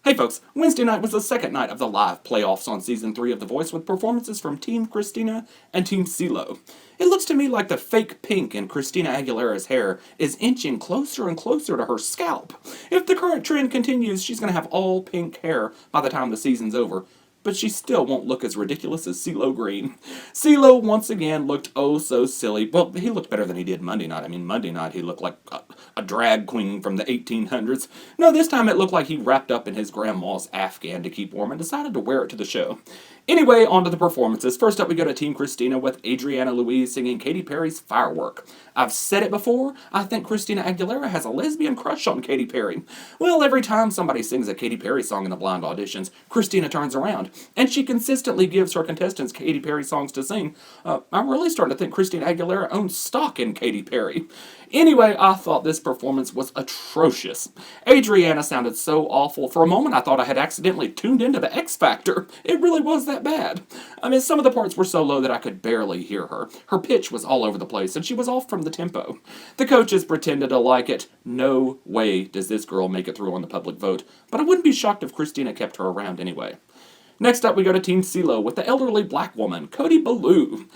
Hey folks, Wednesday night was the second night of the live playoffs on Season 3 of The Voice with performances from Team Christina and Team CeeLo. It looks to me like the fake pink in Christina Aguilera's hair is inching closer and closer to her scalp. If the current trend continues, she's going to have all pink hair by the time the season's over. But she still won't look as ridiculous as Cee Lo Green. CeeLo once again looked oh so silly. Well, he looked better than he did Monday night. I mean, Monday night he looked like a drag queen from the 1800s. No, this time it looked like he wrapped up in his grandma's Afghan to keep warm and decided to wear it to the show. Anyway, on to the performances. First up, we go to Team Christina with Adriana Louise singing Katy Perry's Firework. I've said it before, I think Christina Aguilera has a lesbian crush on Katy Perry. Well, every time somebody sings a Katy Perry song in the blind auditions, Christina turns around, and she consistently gives her contestants Katy Perry songs to sing. I'm really starting to think Christina Aguilera owns stock in Katy Perry. Anyway, I thought this performance was atrocious. Adriana sounded so awful. For a moment, I thought I had accidentally tuned into the X Factor. It really was that bad. I mean, some of the parts were so low that I could barely hear her. Her pitch was all over the place, and she was off from the tempo. The coaches pretended to like it. No way does this girl make it through on the public vote, but I wouldn't be shocked if Christina kept her around anyway. Next up, we go to Team CeeLo with the elderly black woman, Cody Belew.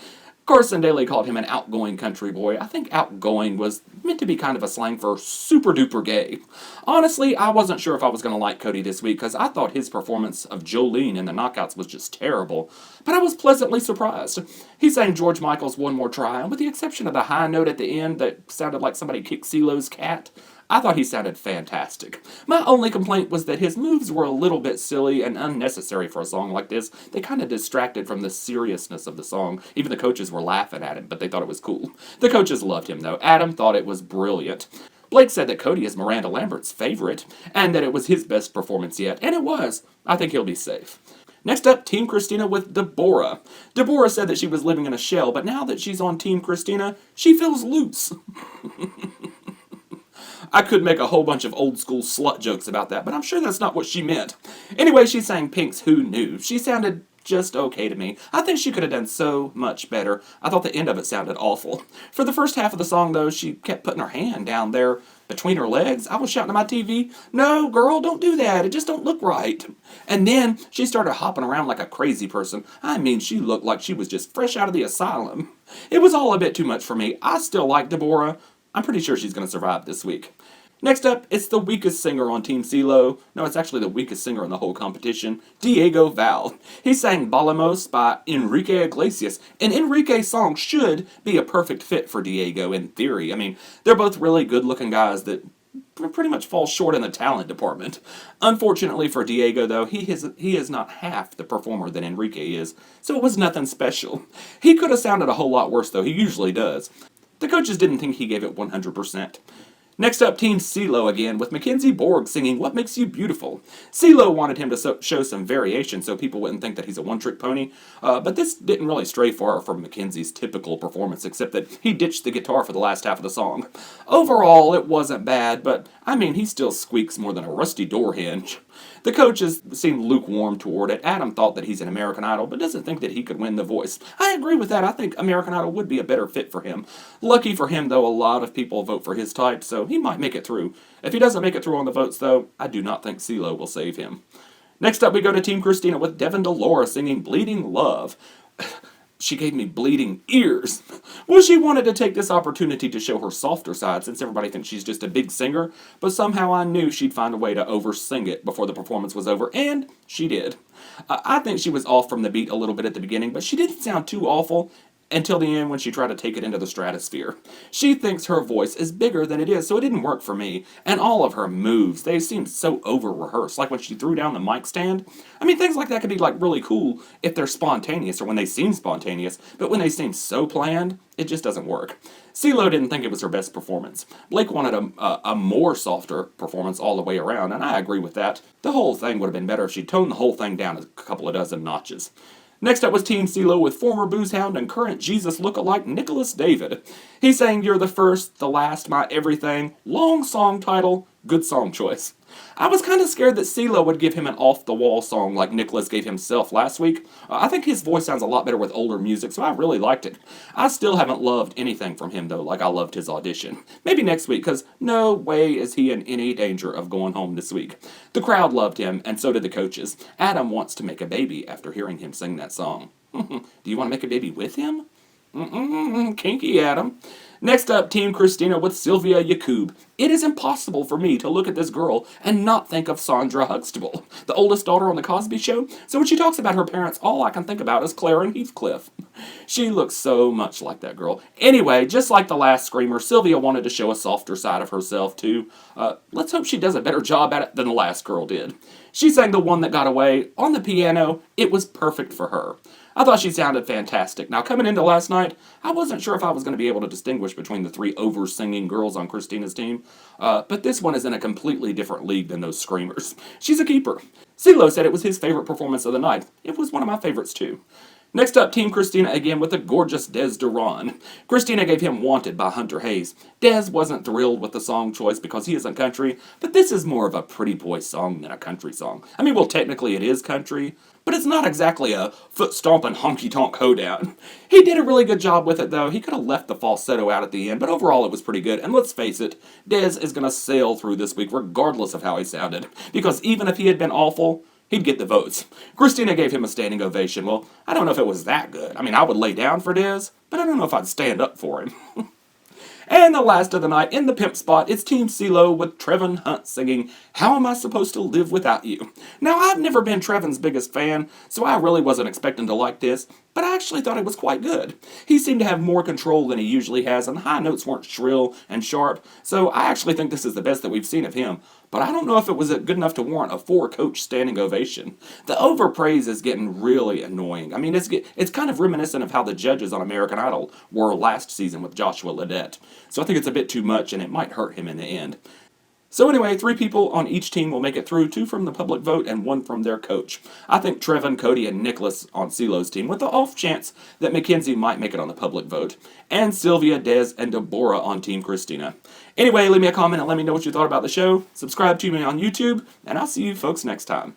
Carson Daly called him an outgoing country boy. I think outgoing was meant to be kind of a slang for super duper gay. Honestly, I wasn't sure if I was going to like Cody this week because I thought his performance of Jolene in the Knockouts was just terrible. But I was pleasantly surprised. He sang George Michael's One More Try, and with the exception of the high note at the end that sounded like somebody kicked CeeLo's cat, I thought he sounded fantastic. My only complaint was that his moves were a little bit silly and unnecessary for a song like this. They kind of distracted from the seriousness of the song. Even the coaches were laughing at him, but they thought it was cool. The coaches loved him, though. Adam thought it was brilliant. Blake said that Cody is Miranda Lambert's favorite, and that it was his best performance yet, and it was. I think he'll be safe. Next up, Team Christina with Delora. Delora said that she was living in a shell, but now that she's on Team Christina, she feels loose. I could make a whole bunch of old school slut jokes about that, but I'm sure that's not what she meant. Anyway, she sang Pink's Who Knew. She sounded just okay to me. I think she could have done so much better. I thought the end of it sounded awful. For the first half of the song, though, she kept putting her hand down there between her legs. I was shouting at my TV, "No, girl, don't do that. It just don't look right." And then she started hopping around like a crazy person. I mean, she looked like she was just fresh out of the asylum. It was all a bit too much for me. I still like Delora. I'm pretty sure she's going to survive this week. Next up, it's the weakest singer on Team CeeLo. No, it's actually the weakest singer in the whole competition, Diego Val. He sang Ballamos by Enrique Iglesias. An Enrique song should be a perfect fit for Diego in theory. I mean, they're both really good-looking guys that pretty much fall short in the talent department. Unfortunately for Diego, though, he is not half the performer that Enrique is, so it was nothing special. He could have sounded a whole lot worse, though. He usually does. The coaches didn't think he gave it 100%. Next up, Team CeeLo again, with MacKenzie Bourg singing What Makes You Beautiful. CeeLo wanted him to show some variation so people wouldn't think that he's a one-trick pony, but this didn't really stray far from MacKenzie's typical performance, except that he ditched the guitar for the last half of the song. Overall, it wasn't bad, but, I mean, he still squeaks more than a rusty door hinge. The coaches seemed lukewarm toward it. Adam thought that he's an American Idol, but doesn't think that he could win The Voice. I agree with that. I think American Idol would be a better fit for him. Lucky for him, though, a lot of people vote for his type, so he might make it through. If he doesn't make it through on the votes, though, I do not think CeeLo will save him. Next up, we go to Team Christina with Devyn Delora singing Bleeding Love. She gave me bleeding ears. Well, she wanted to take this opportunity to show her softer side since everybody thinks she's just a big singer, but somehow I knew she'd find a way to over-sing it before the performance was over, and she did. I think she was off from the beat a little bit at the beginning, but she didn't sound too awful until the end when she tried to take it into the stratosphere. She thinks her voice is bigger than it is, so it didn't work for me. And all of her moves, they seemed so over-rehearsed, like when she threw down the mic stand. I mean, things like that could be like really cool if they're spontaneous or when they seem spontaneous, but when they seem so planned, it just doesn't work. CeeLo didn't think it was her best performance. Blake wanted a more softer performance all the way around, and I agree with that. The whole thing would have been better if she'd toned the whole thing down a couple of dozen notches. Next up was Team CeeLo with former Booze Hound and current Jesus lookalike Nicholas David. He sang You're the First, the Last, My Everything, long song title, good song choice. I was kind of scared that CeeLo would give him an off-the-wall song like Nicholas gave himself last week. I think his voice sounds a lot better with older music, so I really liked it. I still haven't loved anything from him, though, like I loved his audition. Maybe next week, because no way is he in any danger of going home this week. The crowd loved him, and so did the coaches. Adam wants to make a baby after hearing him sing that song. Do you want to make a baby with him? Kinky, Adam. Next up, Team Christina with Sylvia Yacoub. It is impossible for me to look at this girl and not think of Sandra Huxtable, the oldest daughter on The Cosby Show. So when she talks about her parents, all I can think about is Claire and Heathcliff. She looks so much like that girl. Anyway, just like the last screamer, Sylvia wanted to show a softer side of herself, too. Let's hope she does a better job at it than the last girl did. She sang The One That Got Away on the piano. It was perfect for her. I thought she sounded fantastic. Now, coming into last night, I wasn't sure if I was going to be able to distinguish between the three over-singing girls on Christina's team, but this one is in a completely different league than those screamers. She's a keeper. CeeLo said it was his favorite performance of the night. It was one of my favorites, too. Next up, Team Christina again with the gorgeous Dez Duron. Christina gave him Wanted by Hunter Hayes. Dez wasn't thrilled with the song choice because he isn't country, but this is more of a pretty boy song than a country song. I mean, well, technically it is country, but it's not exactly a foot-stomping honky-tonk hoedown. He did a really good job with it, though. He could have left the falsetto out at the end, but overall it was pretty good. And let's face it, Dez is going to sail through this week regardless of how he sounded, because even if he had been awful, he'd get the votes. Christina gave him a standing ovation. Well, I don't know if it was that good. I mean, I would lay down for Dez, but I don't know if I'd stand up for him. And the last of the night, in the pimp spot, it's Team CeeLo with Trevin Hunt singing, How Am I Supposed to Live Without You? Now, I've never been Trevin's biggest fan, so I really wasn't expecting to like this, but I actually thought it was quite good. He seemed to have more control than he usually has, and the high notes weren't shrill and sharp, so I actually think this is the best that we've seen of him. But I don't know if it was good enough to warrant a four-coach standing ovation. The overpraise is getting really annoying. I mean, it's kind of reminiscent of how the judges on American Idol were last season with Joshua Ledette. So I think it's a bit too much, and it might hurt him in the end. So anyway, 3 people on each team will make it through, 2 from the public vote and 1 from their coach. I think Trevin, Cody, and Nicholas on CeeLo's team, with the off chance that MacKenzie might make it on the public vote. And Sylvia, Dez, and Delora on Team Christina. Anyway, leave me a comment and let me know what you thought about the show. Subscribe to me on YouTube, and I'll see you folks next time.